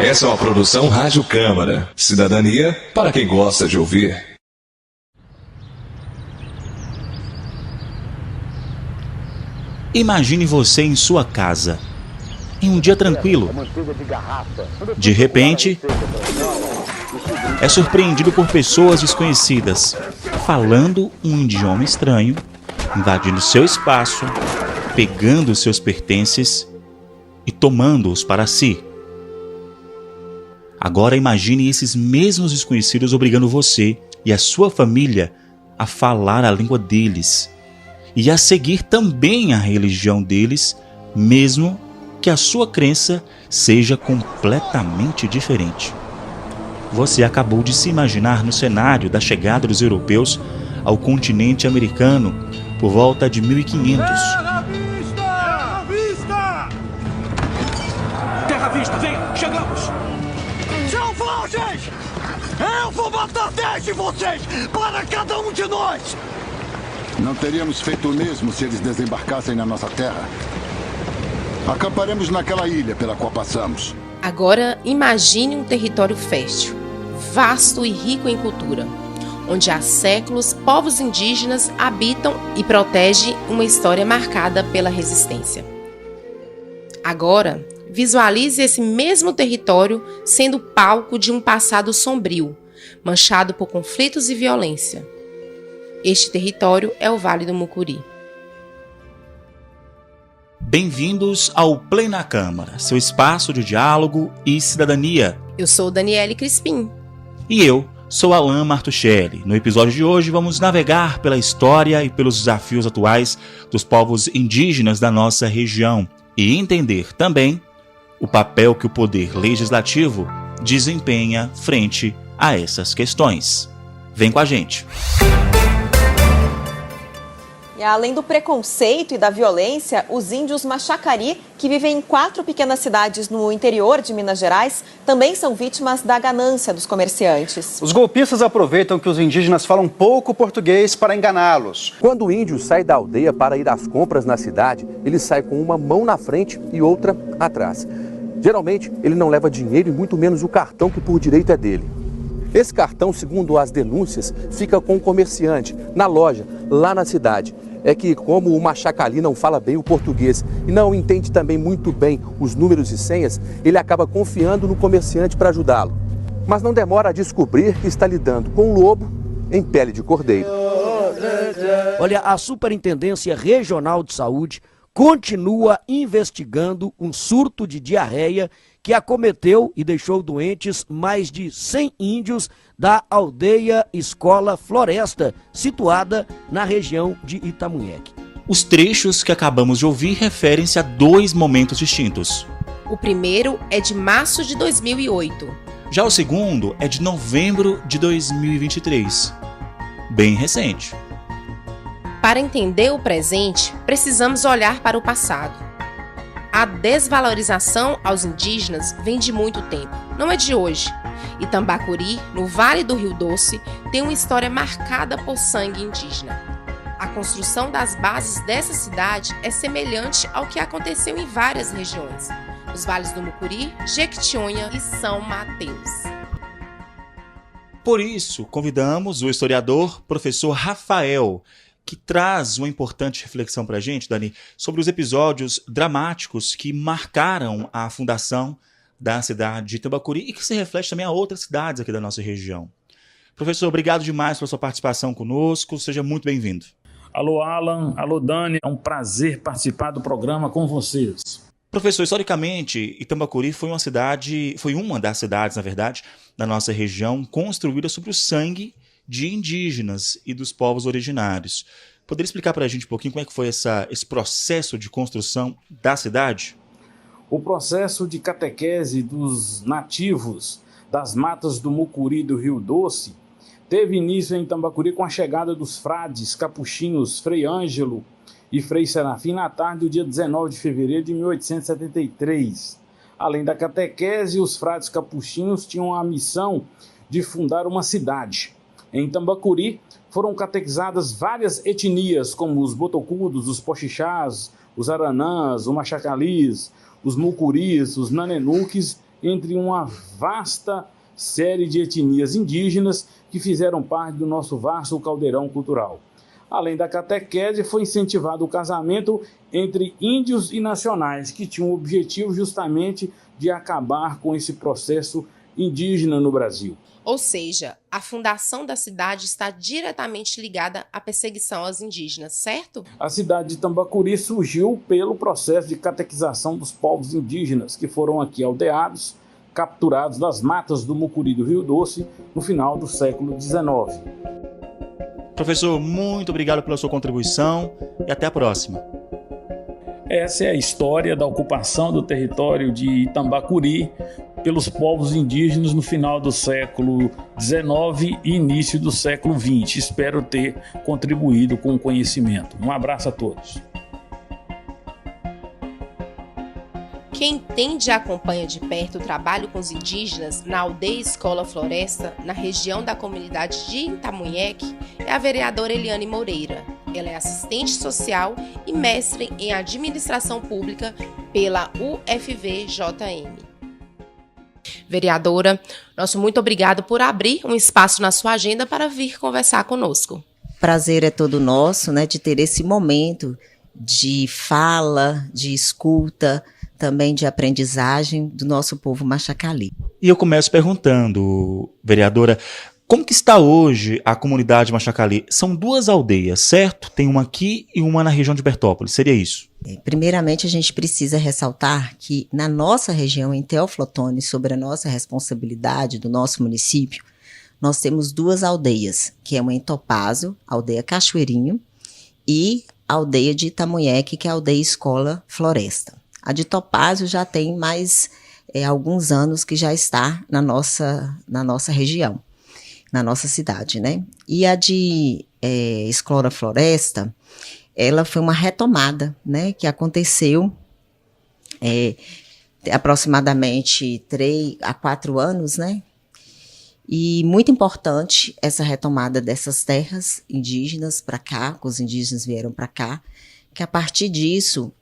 Essa é uma produção Rádio Câmara. Cidadania para quem gosta de ouvir. Imagine você em sua casa, em um dia tranquilo. De repente, é surpreendido por pessoas desconhecidas, falando um idioma estranho, invadindo seu espaço, pegando seus pertences e tomando-os para si. Agora imagine esses mesmos desconhecidos obrigando você e a sua família a falar a língua deles e a seguir também a religião deles, mesmo que a sua crença seja completamente diferente. Você acabou de se imaginar no cenário da chegada dos europeus ao continente americano por volta de 1500. Terra à vista! Terra à vista, venha, chegamos! Selvagens! Eu vou matar 10 de vocês para cada um de nós! Não teríamos feito o mesmo se eles desembarcassem na nossa terra. Acamparemos naquela ilha pela qual passamos. Agora, imagine um território fértil, vasto e rico em cultura, onde há séculos povos indígenas habitam e protegem uma história marcada pela resistência. Agora, visualize esse mesmo território sendo palco de um passado sombrio, manchado por conflitos e violência. Este território é o Vale do Mucuri. Bem-vindos ao Play na Câmara, seu espaço de diálogo e cidadania. Eu sou Daniele Crispim. E eu sou Alan Martuchelli. No episódio de hoje vamos navegar pela história e pelos desafios atuais dos povos indígenas da nossa região e entender também o papel que o poder legislativo desempenha frente a essas questões. Vem com a gente! E além do preconceito e da violência, os índios Machacari, que vivem em 4 pequenas cidades no interior de Minas Gerais, também são vítimas da ganância dos comerciantes. Os golpistas aproveitam que os indígenas falam pouco português para enganá-los. Quando o índio sai da aldeia para ir às compras na cidade, ele sai com uma mão na frente e outra atrás. Geralmente, ele não leva dinheiro e muito menos o cartão que por direito é dele. Esse cartão, segundo as denúncias, fica com o comerciante, na loja, lá na cidade. É que, como o Machacali não fala bem o português e não entende também muito bem os números e senhas, ele acaba confiando no comerciante para ajudá-lo. Mas não demora a descobrir que está lidando com um lobo em pele de cordeiro. Olha, a Superintendência Regional de Saúde continua investigando um surto de diarreia que acometeu e deixou doentes mais de 100 índios da aldeia Escola Floresta, situada na região de Itamunheque. Os trechos que acabamos de ouvir referem-se a 2 momentos distintos. O primeiro é de março de 2008. Já o segundo é de novembro de 2023. Bem recente. Para entender o presente, precisamos olhar para o passado. A desvalorização aos indígenas vem de muito tempo, não é de hoje. Itambacuri, no Vale do Rio Doce, tem uma história marcada por sangue indígena. A construção das bases dessa cidade é semelhante ao que aconteceu em várias regiões, os vales do Mucuri, Jequitinhonha e São Mateus. Por isso, convidamos o historiador professor Rafael, que traz uma importante reflexão para a gente, Dani, sobre os episódios dramáticos que marcaram a fundação da cidade de Itambacuri e que se reflete também a outras cidades aqui da nossa região. Professor, obrigado demais pela sua participação conosco, seja muito bem-vindo. Alô Alan, alô Dani, é um prazer participar do programa com vocês. Professor, historicamente, Itambacuri foi uma das cidades, na verdade, da nossa região construída sobre o sangue de indígenas e dos povos originários. Poderia explicar para a gente um pouquinho como é que foi esse processo de construção da cidade? O processo de catequese dos nativos das matas do Mucuri do Rio Doce teve início em Itambacuri com a chegada dos frades capuchinhos Frei Ângelo e Frei Serafim na tarde do dia 19 de fevereiro de 1873. Além da catequese, os frades capuchinhos tinham a missão de fundar uma cidade. Em Itambacuri foram catequizadas várias etnias, como os botocudos, os poxixás, os aranãs, os machacalis, os mucuris, os nanenuques entre uma vasta série de etnias indígenas que fizeram parte do nosso vasto caldeirão cultural. Além da catequese, foi incentivado o casamento entre índios e nacionais, que tinham o objetivo justamente de acabar com esse processo indígena no Brasil. Ou seja, a fundação da cidade está diretamente ligada à perseguição aos indígenas, certo? A cidade de Tambacuri surgiu pelo processo de catequização dos povos indígenas, que foram aqui aldeados, capturados nas matas do Mucuri do Rio Doce no final do século XIX. Professor, muito obrigado pela sua contribuição e até a próxima. Essa é a história da ocupação do território de Tambacuri pelos povos indígenas no final do século XIX e início do século XX. Espero ter contribuído com o conhecimento. Um abraço a todos. Quem entende e acompanha de perto o trabalho com os indígenas na aldeia Escola Floresta, na região da comunidade de Itamunheque, é a vereadora Eliane Moreira. Ela é assistente social e mestre em administração pública pela UFVJM. Vereadora, nosso muito obrigado por abrir um espaço na sua agenda para vir conversar conosco. Prazer é todo nosso, né, de ter esse momento de fala, de escuta, também de aprendizagem do nosso povo Machacali. E eu começo perguntando, vereadora, como que está hoje a comunidade Machacali? São duas aldeias, certo? Tem uma aqui e uma na região de Bertópolis, seria isso? Primeiramente, a gente precisa ressaltar que na nossa região, em Teófilo Otoni, sobre a nossa responsabilidade do nosso município, nós temos duas aldeias, que é uma em Topázio, a aldeia Cachoeirinho, e a aldeia de Itamunheque, que é a aldeia Escola Floresta. A de Topázio já tem mais alguns anos que já está na nossa região, na nossa cidade, né? E a de Escola Floresta, ela foi uma retomada, né? Que aconteceu aproximadamente 3 a 4 anos, né? E muito importante essa retomada dessas terras indígenas para cá, que os indígenas vieram para cá, que a partir disso,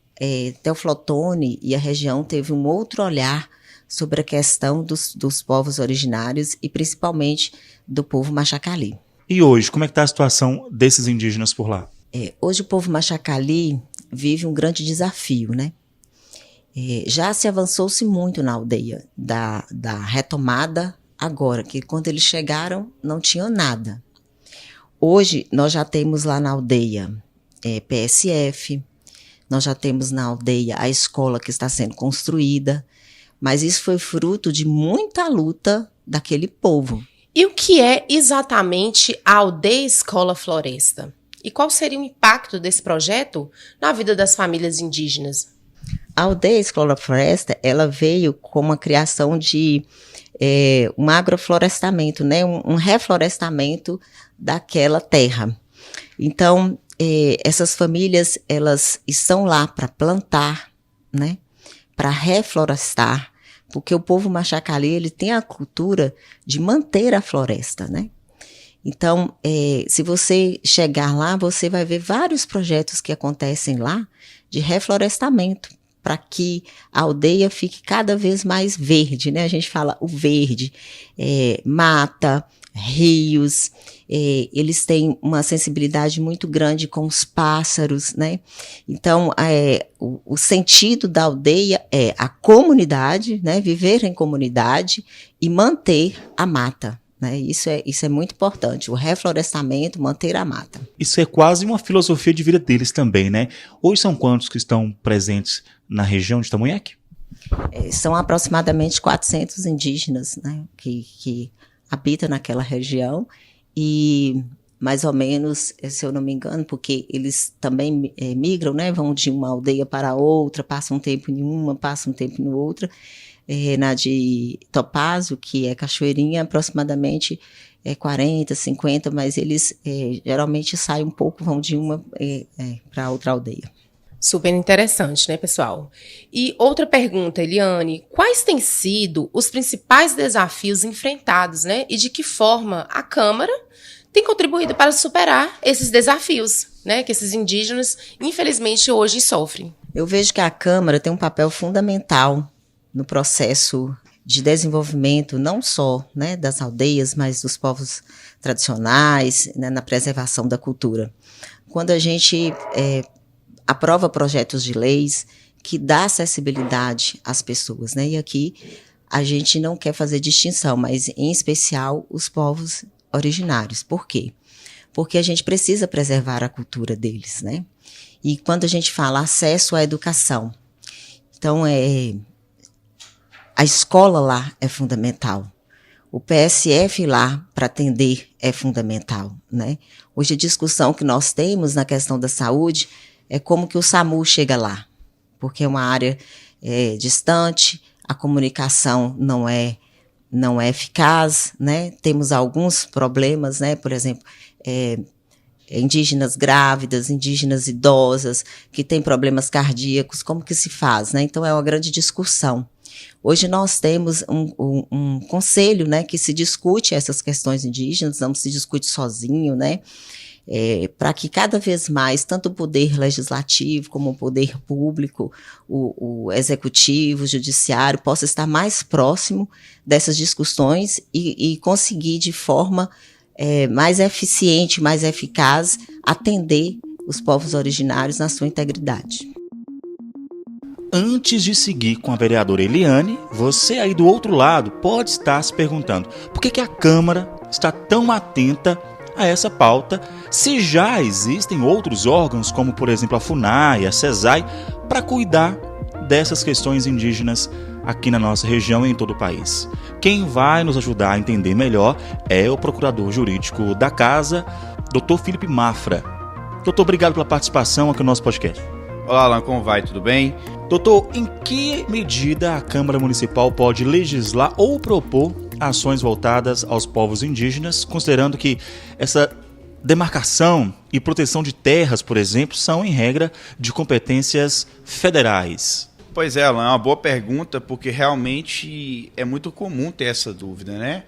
Teófilo Otoni e a região teve um outro olhar sobre a questão dos povos originários e principalmente do povo Machacali. E hoje, como é que está a situação desses indígenas por lá? Hoje o povo Machacali vive um grande desafio, né? Já se avançou-se muito na aldeia da retomada agora, que quando eles chegaram não tinham nada. Hoje nós já temos lá na aldeia PSF, nós já temos na aldeia a escola que está sendo construída, mas isso foi fruto de muita luta daquele povo. E o que é exatamente a aldeia Escola Floresta? E qual seria o impacto desse projeto na vida das famílias indígenas? A aldeia Escola Floresta, ela veio com uma criação de um agroflorestamento, né? Um reflorestamento daquela terra. Então, essas famílias, elas estão lá para plantar, né? Para reflorestar, porque o povo Machacali, ele tem a cultura de manter a floresta, né? Então, se você chegar lá, você vai ver vários projetos que acontecem lá de reflorestamento, para que a aldeia fique cada vez mais verde, né? A gente fala o verde, mata, rios, eles têm uma sensibilidade muito grande com os pássaros, né? Então, o sentido da aldeia é a comunidade, né? Viver em comunidade e manter a mata. Né? Isso é muito importante, o reflorestamento, manter a mata. Isso é quase uma filosofia de vida deles também, né? Hoje são quantos que estão presentes na região de Itamunheque? São aproximadamente 400 indígenas, né, que habitam naquela região e mais ou menos, se eu não me engano, porque eles também migram, né, vão de uma aldeia para outra, passam um tempo em uma, passam um tempo em outra. Na de Topázio, que é Cachoeirinha, aproximadamente 40, 50, mas eles geralmente saem um pouco, vão de uma para outra aldeia. Super interessante, né, pessoal? E outra pergunta, Eliane, quais têm sido os principais desafios enfrentados, né? E de que forma a Câmara tem contribuído para superar esses desafios, né? Que esses indígenas, infelizmente, hoje sofrem. Eu vejo que a Câmara tem um papel fundamental no processo de desenvolvimento não só, né, das aldeias, mas dos povos tradicionais, né, na preservação da cultura. Quando a gente aprova projetos de leis que dá acessibilidade às pessoas, né, e aqui a gente não quer fazer distinção, mas em especial os povos originários. Por quê? Porque a gente precisa preservar a cultura deles, né? E quando a gente fala acesso à educação, então a escola lá é fundamental. O PSF lá para atender é fundamental, né? Hoje a discussão que nós temos na questão da saúde é como que o SAMU chega lá, porque é uma área distante, a comunicação não é eficaz, né? Temos alguns problemas, né? Por exemplo, indígenas grávidas, indígenas idosas, que têm problemas cardíacos, como que se faz, né? Então é uma grande discussão. Hoje nós temos um conselho, né, que se discute essas questões indígenas, não se discute sozinho, né? Para que cada vez mais, tanto o poder legislativo como o poder público, o executivo, o judiciário, possa estar mais próximo dessas discussões e conseguir de forma mais eficiente, mais eficaz, atender os povos originários na sua integridade. Antes de seguir com a vereadora Eliane, você aí do outro lado pode estar se perguntando por que a Câmara está tão atenta a essa pauta, se já existem outros órgãos, como por exemplo a FUNAI, a CESAI, para cuidar dessas questões indígenas aqui na nossa região e em todo o país. Quem vai nos ajudar a entender melhor é o procurador jurídico da casa, Dr. Felipe Mafra. Doutor, obrigado pela participação aqui no nosso podcast. Olá, Alan, como vai? Tudo bem? Doutor, em que medida a Câmara Municipal pode legislar ou propor ações voltadas aos povos indígenas, considerando que essa demarcação e proteção de terras, por exemplo, são, em regra, de competências federais? Pois é, Alan, é uma boa pergunta, porque realmente é muito comum ter essa dúvida, né?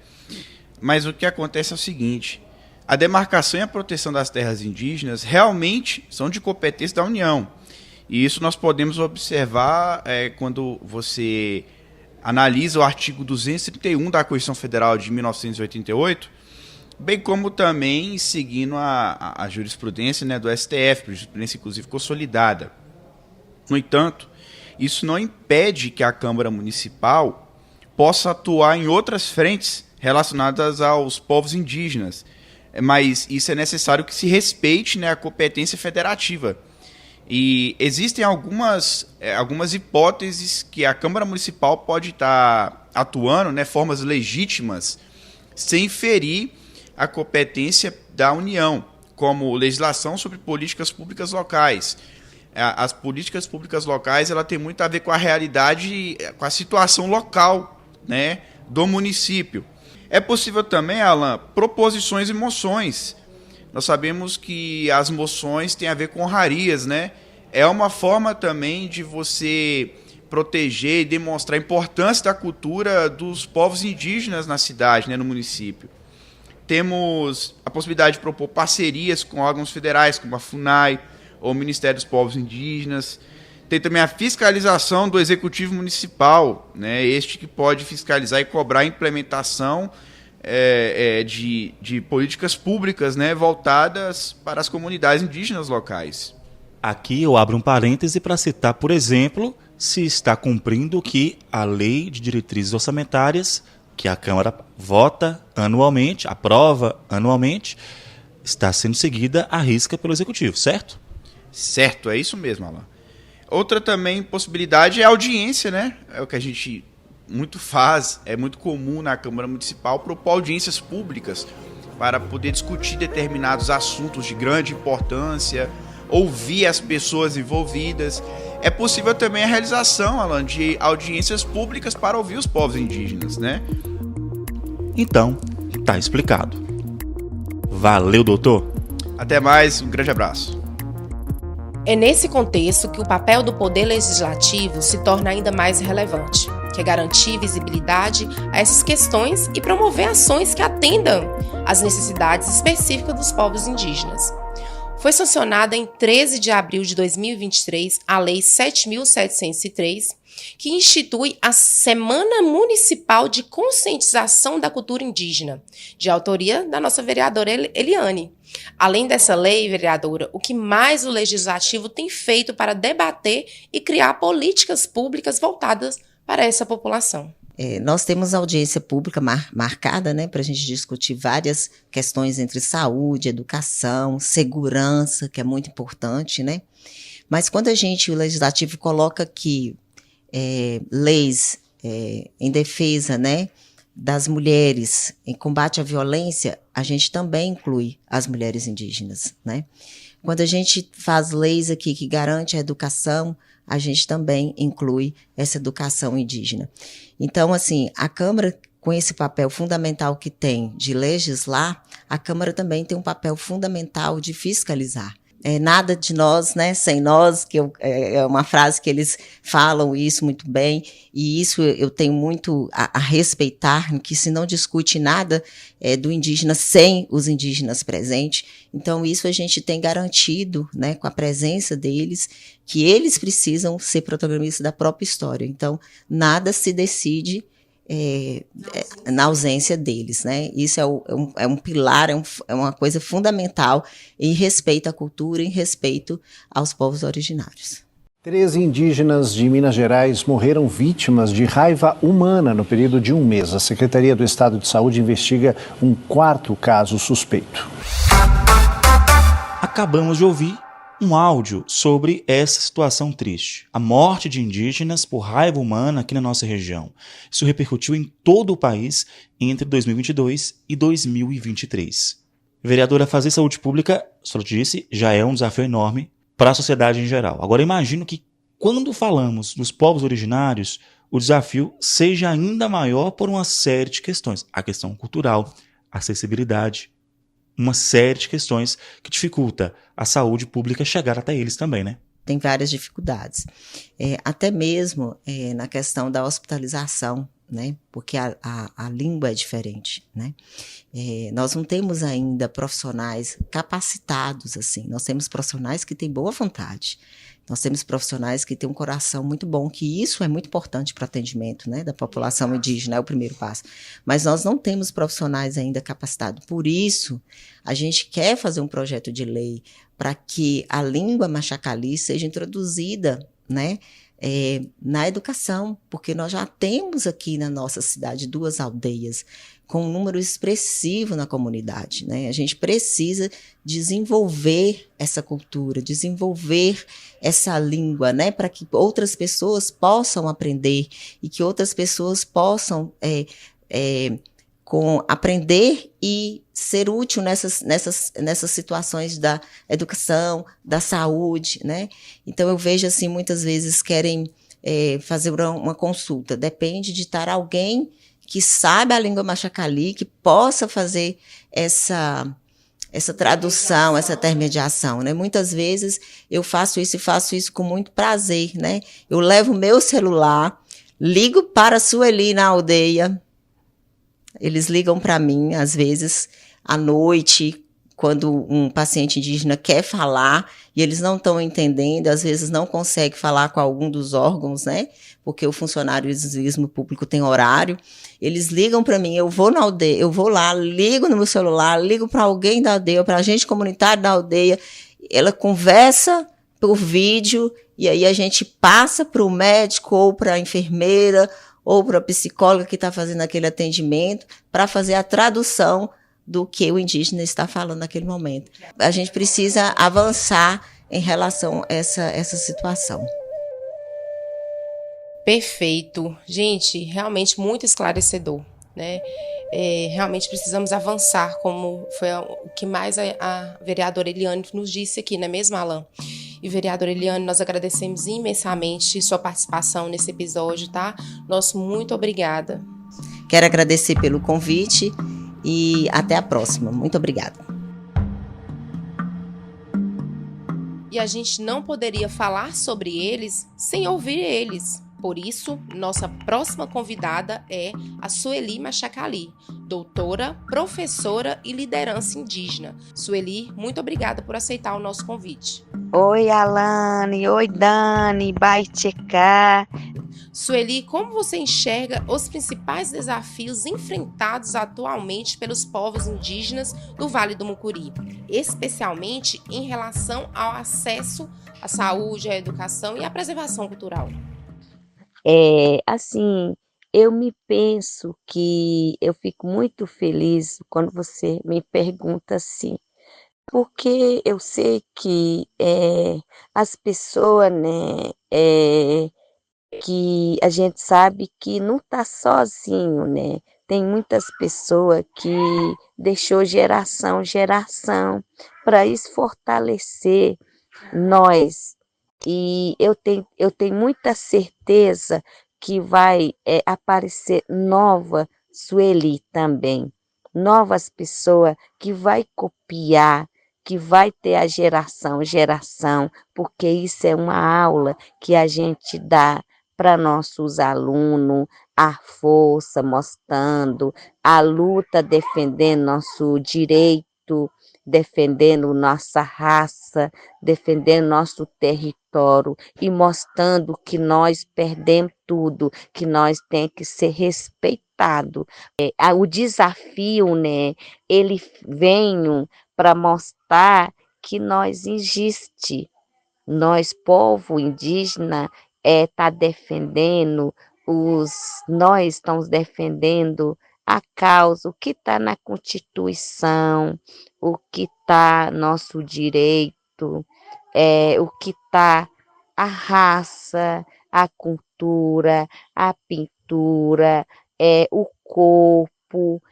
Mas o que acontece é o seguinte: a demarcação e a proteção das terras indígenas realmente são de competência da União. E isso nós podemos observar quando você analisa o artigo 231 da Constituição Federal de 1988, bem como também seguindo a jurisprudência, né, do STF, jurisprudência inclusive consolidada. No entanto, isso não impede que a Câmara Municipal possa atuar em outras frentes relacionadas aos povos indígenas, mas isso é necessário que se respeite, né, a competência federativa. E existem algumas hipóteses que a Câmara Municipal pode estar atuando, né, formas legítimas, sem ferir a competência da União, como legislação sobre políticas públicas locais. As políticas públicas locais ela tem muito a ver com a realidade, com a situação local, né, do município. É possível também, Alan, proposições e moções. Nós sabemos que as moções têm a ver com honrarias, né? É uma forma também de você proteger e demonstrar a importância da cultura dos povos indígenas na cidade, né, no município. Temos a possibilidade de propor parcerias com órgãos federais, como a FUNAI ou o Ministério dos Povos Indígenas. Tem também a fiscalização do Executivo Municipal, né, este que pode fiscalizar e cobrar a implementação de políticas públicas, né, voltadas para as comunidades indígenas locais. Aqui eu abro um parêntese para citar, por exemplo, se está cumprindo que a Lei de Diretrizes Orçamentárias, que a Câmara vota anualmente, aprova anualmente, está sendo seguida à risca pelo Executivo, certo? Certo, é isso mesmo, Alan. Outra também possibilidade é a audiência, né? É o que a gente muito faz, é muito comum na Câmara Municipal propor audiências públicas para poder discutir determinados assuntos de grande importância, ouvir as pessoas envolvidas. É possível também a realização, Alan, de audiências públicas para ouvir os povos indígenas, né? Então, tá explicado. Valeu, doutor. Até mais, um grande abraço. É nesse contexto que o papel do Poder Legislativo se torna ainda mais relevante, que é garantir visibilidade a essas questões e promover ações que atendam às necessidades específicas dos povos indígenas. Foi sancionada em 13 de abril de 2023 a Lei 7.703, que institui a Semana Municipal de Conscientização da Cultura Indígena, de autoria da nossa vereadora Eliane. Além dessa lei, vereadora, o que mais o Legislativo tem feito para debater e criar políticas públicas voltadas para essa população? Nós temos audiência pública marcada, né, para a gente discutir várias questões entre saúde, educação, segurança, que é muito importante, né? Mas quando o Legislativo coloca aqui leis em defesa, né, das mulheres, em combate à violência, a gente também inclui as mulheres indígenas, né? Quando a gente faz leis aqui que garante a educação, a gente também inclui essa educação indígena. Então, assim, a Câmara, com esse papel fundamental que tem de legislar, a Câmara também tem um papel fundamental de fiscalizar. Nada de nós, né, sem nós, que é uma frase que eles falam isso muito bem, e isso eu tenho muito a respeitar, que se não discute nada do indígena sem os indígenas presentes. Então isso a gente tem garantido, né, com a presença deles, que eles precisam ser protagonistas da própria história. Então nada se decide na ausência deles, né? Isso é um pilar, é uma coisa fundamental em respeito à cultura, em respeito aos povos originários. 13 indígenas de Minas Gerais morreram vítimas de raiva humana no período de um mês. A Secretaria do Estado de Saúde investiga um 4º caso suspeito. Acabamos de ouvir um áudio sobre essa situação triste. A morte de indígenas por raiva humana aqui na nossa região. Isso repercutiu em todo o país entre 2022 e 2023. Vereadora, fazer saúde pública, só disse, já é um desafio enorme para a sociedade em geral. Agora imagino que quando falamos dos povos originários, o desafio seja ainda maior por uma série de questões. A questão cultural, acessibilidade, uma série de questões que dificulta a saúde pública chegar até eles também, né? Tem várias dificuldades. Até mesmo na questão da hospitalização, né? Porque a língua é diferente, né? Nós não temos ainda profissionais capacitados assim. Nós temos profissionais que têm boa vontade. Nós temos profissionais que têm um coração muito bom, que isso é muito importante para o atendimento, né, da população indígena, é o primeiro passo. Mas nós não temos profissionais ainda capacitados. Por isso, a gente quer fazer um projeto de lei para que a língua machacali seja introduzida, né, na educação, porque nós já temos aqui na nossa cidade 2 aldeias com um número expressivo na comunidade, né? A gente precisa desenvolver essa cultura, desenvolver essa língua, né? Para que outras pessoas possam aprender e que outras pessoas possam aprender e ser útil nessas situações da educação, da saúde, né? Então eu vejo assim, muitas vezes querem fazer uma consulta, depende de estar alguém que sabe a língua machacali, que possa fazer essa tradução, essa intermediação, né? Muitas vezes eu faço isso com muito prazer, né? Eu levo o meu celular, ligo para a Sueli na aldeia, eles ligam para mim, às vezes, à noite, quando um paciente indígena quer falar e eles não estão entendendo, às vezes não consegue falar com algum dos órgãos, né? Porque o funcionário público tem horário. Eles ligam para mim, eu vou na aldeia, eu vou lá, ligo no meu celular, ligo para alguém da aldeia, para agente comunitário da aldeia, ela conversa por vídeo e aí a gente passa para o médico ou para a enfermeira ou para a psicóloga que está fazendo aquele atendimento para fazer a tradução do que o indígena está falando naquele momento. A gente precisa avançar em relação a essa situação. Perfeito. Gente, realmente muito esclarecedor, né? Realmente precisamos avançar, como foi o que mais a vereadora Eliane nos disse aqui, não é mesmo, Alan? E, vereadora Eliane, nós agradecemos imensamente sua participação nesse episódio, tá? Nosso muito obrigada. Quero agradecer pelo convite e até a próxima. Muito obrigada. E a gente não poderia falar sobre eles sem ouvir eles. Por isso, nossa próxima convidada é a Sueli Machacali, doutora, professora e liderança indígena. Sueli, muito obrigada por aceitar o nosso convite. Oi, Alane. Oi, Dani. Baitecá. Sueli, como você enxerga os principais desafios enfrentados atualmente pelos povos indígenas do Vale do Mucuri, especialmente em relação ao acesso à saúde, à educação e à preservação cultural? Assim, eu me penso que eu fico muito feliz quando você me pergunta assim, porque eu sei que as pessoas, né, que a gente sabe que não está sozinho, né? Tem muitas pessoas que deixou geração para isso fortalecer nós. E eu tenho muita certeza que vai aparecer nova Sueli também, novas pessoas que vai copiar, que vai ter a geração, porque isso é uma aula que a gente dá para nossos alunos, a força mostrando, a luta defendendo nosso direito, defendendo nossa raça, defendendo nosso território e mostrando que nós perdemos tudo, que nós temos que ser respeitados. O desafio, né, ele vem para mostrar que nós existe, nós, povo indígena, tá defendendo, nós estamos defendendo a causa, o que está na Constituição, o que está nosso direito, o que está a raça, a cultura, a pintura, o corpo,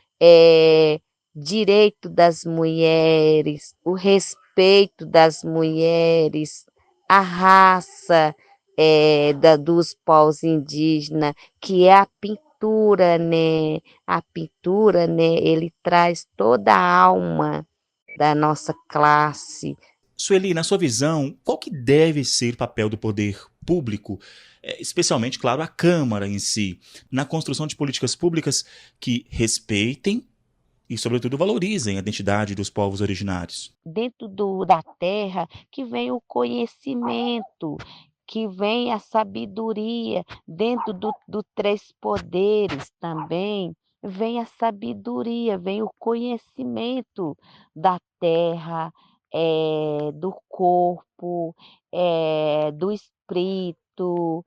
direito das mulheres, o respeito das mulheres, a raça dos povos indígenas, que é a pintura, né? A pintura, né? Ele traz toda a alma da nossa classe. Sueli, na sua visão, qual que deve ser o papel do poder público, especialmente, claro, a Câmara em si, na construção de políticas públicas que respeitem e, sobretudo, valorizem a identidade dos povos originários? Dentro da terra que vem o conhecimento, que vem a sabedoria, dentro do três poderes também, vem a sabedoria, vem o conhecimento da terra, do corpo, do espírito,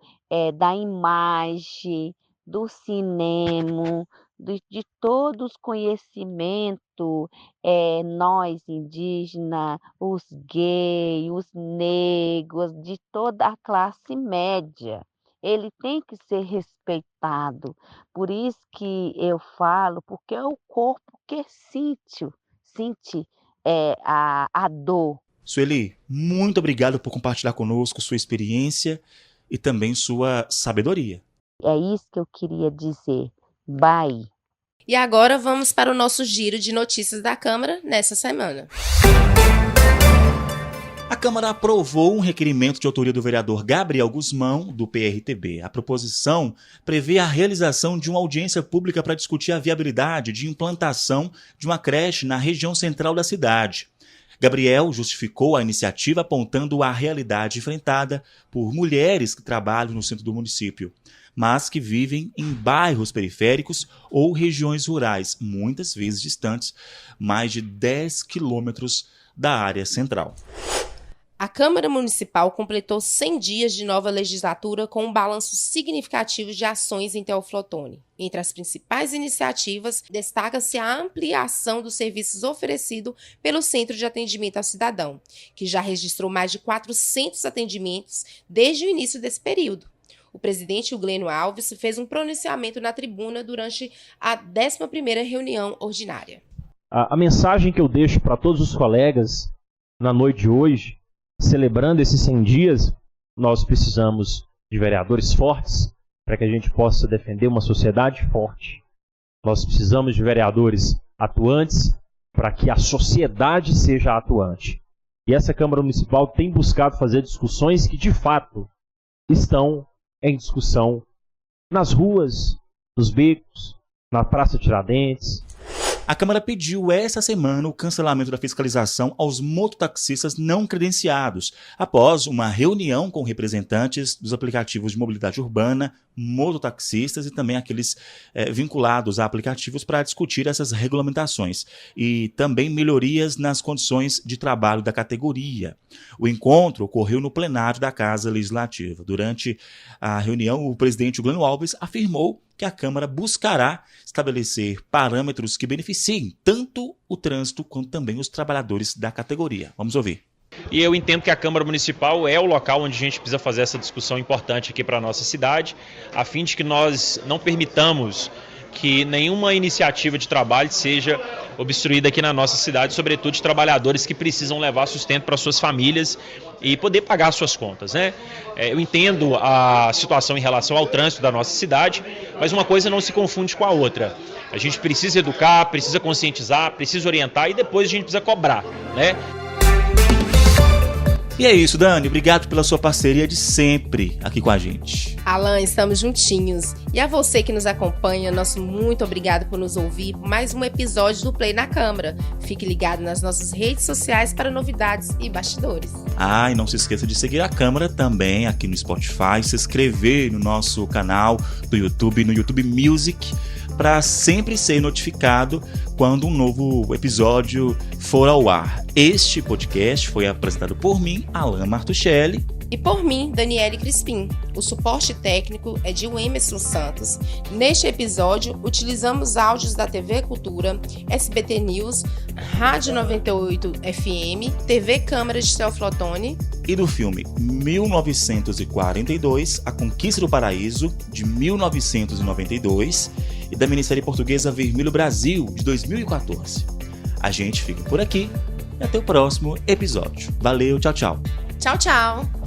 da imagem, do cinema, de todos os conhecimentos, nós indígenas, os gays, os negros, de toda a classe média. Ele tem que ser respeitado. Por isso que eu falo, porque é o corpo que sente a dor. Sueli, muito obrigado por compartilhar conosco sua experiência e também sua sabedoria. É isso que eu queria dizer. Bye. E agora vamos para o nosso giro de notícias da Câmara nessa semana. A Câmara aprovou um requerimento de autoria do vereador Gabriel Guzmão, do PRTB. A proposição prevê a realização de uma audiência pública para discutir a viabilidade de implantação de uma creche na região central da cidade. Gabriel justificou a iniciativa apontando a realidade enfrentada por mulheres que trabalham no centro do município, mas que vivem em bairros periféricos ou regiões rurais, muitas vezes distantes, mais de 10 quilômetros da área central. A Câmara Municipal completou 100 dias de nova legislatura com um balanço significativo de ações em Teoflotone. Entre as principais iniciativas, destaca-se a ampliação dos serviços oferecidos pelo Centro de Atendimento ao Cidadão, que já registrou mais de 400 atendimentos desde o início desse período. O presidente Euglênio Alves fez um pronunciamento na tribuna durante a 11ª reunião ordinária. A mensagem que eu deixo para todos os colegas na noite de hoje, celebrando esses 100 dias, nós precisamos de vereadores fortes para que a gente possa defender uma sociedade forte. Nós precisamos de vereadores atuantes para que a sociedade seja atuante. E essa Câmara Municipal tem buscado fazer discussões que, de fato, estão em discussão nas ruas, nos becos, na Praça Tiradentes. A Câmara pediu essa semana o cancelamento da fiscalização aos mototaxistas não credenciados, após uma reunião com representantes dos aplicativos de mobilidade urbana, mototaxistas e também aqueles vinculados a aplicativos para discutir essas regulamentações e também melhorias nas condições de trabalho da categoria. O encontro ocorreu no plenário da Casa Legislativa. Durante a reunião, o presidente Glênio Alves afirmou que a Câmara buscará estabelecer parâmetros que beneficiem tanto o trânsito quanto também os trabalhadores da categoria. Vamos ouvir. E eu entendo que a Câmara Municipal é o local onde a gente precisa fazer essa discussão importante aqui para a nossa cidade, a fim de que nós não permitamos que nenhuma iniciativa de trabalho seja obstruída aqui na nossa cidade, sobretudo de trabalhadores que precisam levar sustento para suas famílias e poder pagar suas contas, né? Eu entendo a situação em relação ao trânsito da nossa cidade, mas uma coisa não se confunde com a outra. A gente precisa educar, precisa conscientizar, precisa orientar e depois a gente precisa cobrar, né? E é isso, Dani. Obrigado pela sua parceria de sempre aqui com a gente. Alan, estamos juntinhos. E a você que nos acompanha, nosso muito obrigado por nos ouvir. Mais um episódio do Play na Câmara. Fique ligado nas nossas redes sociais para novidades e bastidores. E não se esqueça de seguir a Câmara também aqui no Spotify, se inscrever no nosso canal do YouTube, no YouTube Music, para sempre ser notificado quando um novo episódio for ao ar. Este podcast foi apresentado por mim, Alan Martuchelli. E por mim, Daniele Crispim. O suporte técnico é de Emerson Santos. Neste episódio, utilizamos áudios da TV Cultura, SBT News, Rádio 98 FM, TV Câmara de Teoflotone e do filme 1942, A Conquista do Paraíso, de 1992, e da minissérie portuguesa Vermelho Brasil, de 2014. A gente fica por aqui e até o próximo episódio. Valeu, tchau, tchau. Tchau, tchau.